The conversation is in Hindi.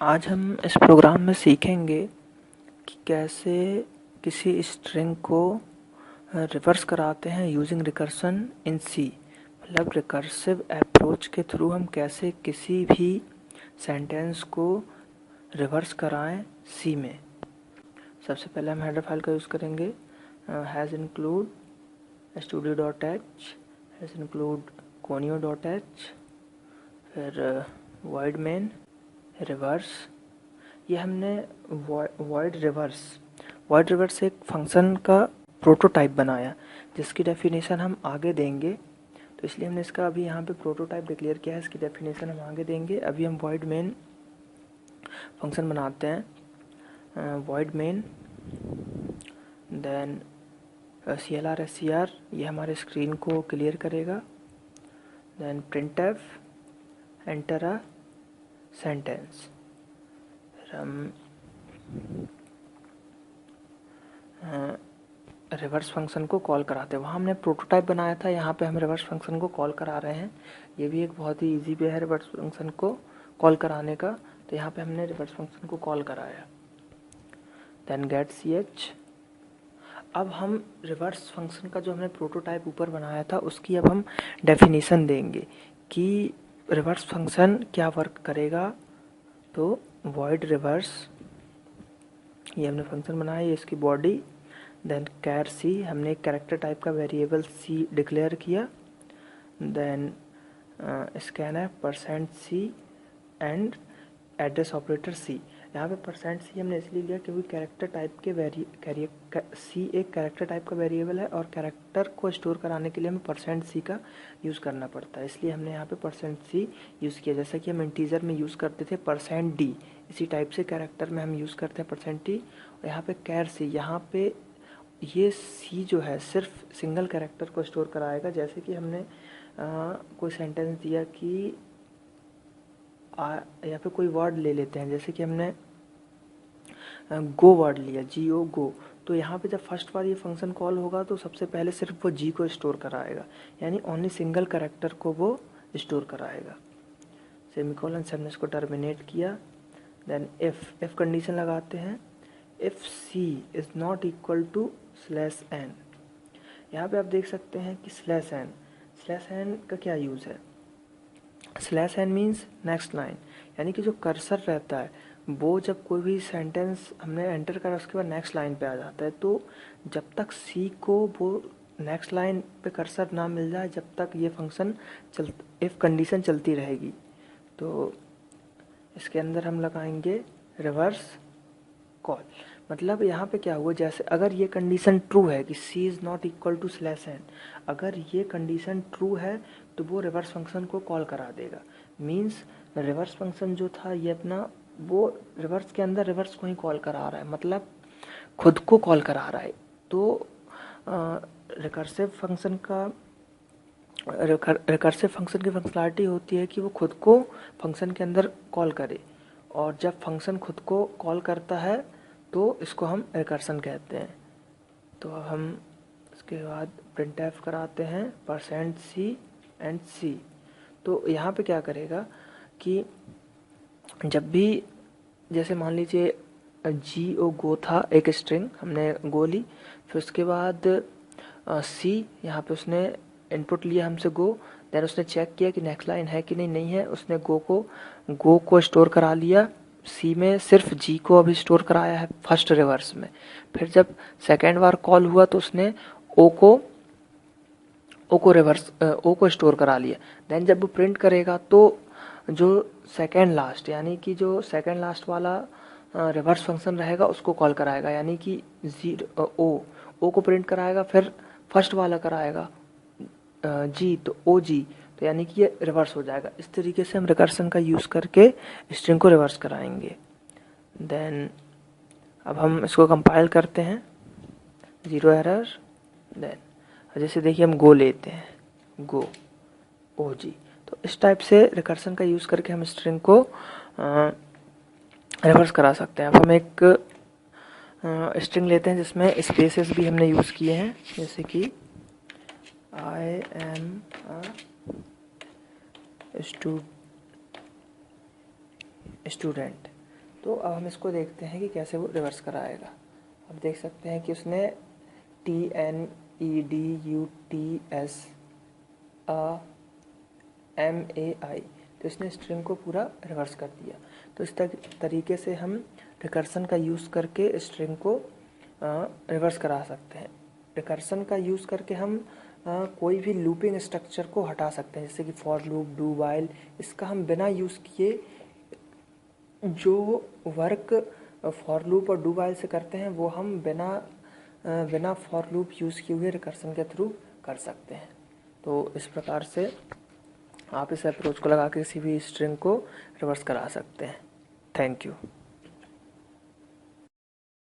आज हम इस प्रोग्राम में सीखेंगे कि कैसे किसी स्ट्रिंग को रिवर्स कराते हैं यूजिंग रिकर्सन इन सी। मतलब रिकर्सिव अप्रोच के थ्रू हम कैसे किसी भी सेंटेंस को रिवर्स कराएं सी में। सबसे पहले हम हेडर फाइल का यूज़ करेंगे has include studio.h, has include conio.h, फिर void main रिवर्स। ये हमने वॉइड रिवर्स एक फंक्शन का प्रोटोटाइप बनाया जिसकी डेफिनेशन हम आगे देंगे, तो इसलिए हमने इसका अभी यहाँ पे प्रोटोटाइप डिक्लेयर किया है। इसकी डेफिनेशन हम आगे देंगे। अभी हम वॉइड मेन फंक्शन बनाते हैं। Void main then CLR SCR ये हमारे स्क्रीन को क्लियर करेगा। Then printf enter a sentence. फिर हम रिवर्स फंक्शन को कॉल कराते हैं। वहाँ हमने प्रोटोटाइप बनाया था, यहाँ पे हम रिवर्स फंक्शन को कॉल करा रहे हैं। ये भी एक बहुत ही इजी वे है रिवर्स फंक्शन को कॉल कराने का। तो यहाँ पे हमने रिवर्स फंक्शन को कॉल कराया। Then get ch। अब हम रिवर्स फंक्शन का जो हमने प्रोटोटाइप ऊपर बनाया था उसकी अब हम डेफिनेशन देंगे कि रिवर्स फंक्शन क्या वर्क करेगा। तो वॉइड रिवर्स ये हमने फंक्शन बनाया, ये इसकी बॉडी। देन कैर सी हमने एक कैरेक्टर टाइप का वेरिएबल सी डिक्लेयर किया। Then scanner %c and address operator C. यहाँ पे %c हमने इसलिए लिया क्योंकि कैरेक्टर टाइप के सी एक कैरेक्टर टाइप का वेरिएबल है और कैरेक्टर को स्टोर कराने के लिए हमें %c का यूज़ करना पड़ता है, इसलिए हमने यहाँ पे %c यूज़ किया। जैसा कि हम इंटीजर में यूज़ करते थे %d, इसी टाइप से कैरेक्टर में हम यूज़ करते हैं %t। और यहाँ पे कैर सी, यहाँ पे ये सी जो है सिर्फ सिंगल कैरेक्टर को स्टोर कराएगा। जैसे कि हमने कोई सेंटेंस दिया कि यहाँ पे कोई वर्ड ले लेते हैं, जैसे कि हमने गो वर्ड लिया, GO गो। तो यहाँ पे जब फर्स्ट बार ये फंक्शन कॉल होगा तो सबसे पहले सिर्फ वो जी को स्टोर कराएगा, यानी ओनली सिंगल कैरेक्टर को वो स्टोर कराएगा। सेमीकोलन से हमने इसको टर्मिनेट किया। देन इफ कंडीशन लगाते हैं, if C is not equal to /n। यहाँ पे आप देख सकते हैं कि /n का क्या यूज़ है। /n मीन्स नेक्स्ट लाइन, यानी कि जो कर्सर रहता है वो जब कोई भी सेंटेंस हमने एंटर करा उसके बाद नेक्स्ट लाइन पे आ जाता है। तो जब तक सी को वो नेक्स्ट लाइन पे कर्सर ना मिल जाए जब तक ये फंक्शन इफ़ कंडीशन चलती रहेगी। तो इसके अंदर हम लगाएंगे रिवर्स कॉल। मतलब यहाँ पे क्या हुआ, जैसे अगर ये कंडीशन ट्रू है कि c is not equal to /n, अगर ये कंडीशन ट्रू है तो वो रिवर्स फंक्शन को कॉल करा देगा। मीन्स रिवर्स फंक्शन जो था ये अपना वो रिवर्स के अंदर रिवर्स को ही कॉल करा रहा है, मतलब खुद को कॉल करा रहा है। तो रिकर्सिव फंक्शन की फंक्शनलिटी होती है कि वो खुद को फंक्शन के अंदर कॉल करे, और जब फंक्शन खुद को कॉल करता है तो इसको हम रिकर्सन कहते हैं। तो अब हम इसके बाद printf कराते हैं %c एंड c। तो यहाँ पे क्या करेगा कि जब भी, जैसे मान लीजिए GO गो था, एक स्ट्रिंग हमने गो ली, फिर उसके बाद C यहाँ पे उसने इनपुट लिया हमसे गो। देन उसने चेक किया कि नेक्स्ट लाइन है कि नहीं है, उसने गो को स्टोर करा लिया सी में, सिर्फ जी को अभी स्टोर कराया है फर्स्ट रिवर्स में। फिर जब सेकेंड बार कॉल हुआ तो उसने ओ को स्टोर करा लिया। देन जब वो प्रिंट करेगा तो जो सेकेंड लास्ट, यानी कि जो सेकेंड लास्ट वाला रिवर्स फंक्शन रहेगा उसको कॉल कराएगा, यानी कि ओ को प्रिंट कराएगा, फिर फर्स्ट वाला कराएगा जी, तो ओ जी, तो यानी कि ये रिवर्स हो जाएगा। इस तरीके से हम रिकर्सन का यूज़ करके स्ट्रिंग को रिवर्स कराएंगे। देन अब हम इसको कंपाइल करते हैं, 0 एरर। देन जैसे देखिए हम गो लेते हैं, गो ओ जी। तो इस टाइप से रिकर्सन का यूज़ करके हम स्ट्रिंग को रिवर्स करा सकते हैं। अब हम एक स्ट्रिंग लेते हैं जिसमें स्पेसेस भी हमने यूज़ किए हैं, जैसे कि I am a student। तो अब हम इसको देखते हैं कि कैसे वो रिवर्स कराएगा। अब देख सकते हैं कि उसने TNEDUTSMAI, तो इसने स्ट्रिंग को पूरा रिवर्स कर दिया। तो इस तरीके से हम रिकर्सन का यूज़ करके स्ट्रिंग को रिवर्स करा सकते हैं। रिकर्सन का यूज़ करके हम कोई भी लूपिंग स्ट्रक्चर को हटा सकते हैं, जैसे कि फॉर लूप, डू वाइल। इसका हम बिना यूज़ किए जो वर्क फॉर लूप और डू वाइल से करते हैं वो हम बिना फॉर लूप यूज़ किए हुए रिकर्सन के थ्रू कर सकते हैं। तो इस प्रकार से आप इस अप्रोच को लगा के किसी भी स्ट्रिंग को रिवर्स करा सकते हैं। Thank you.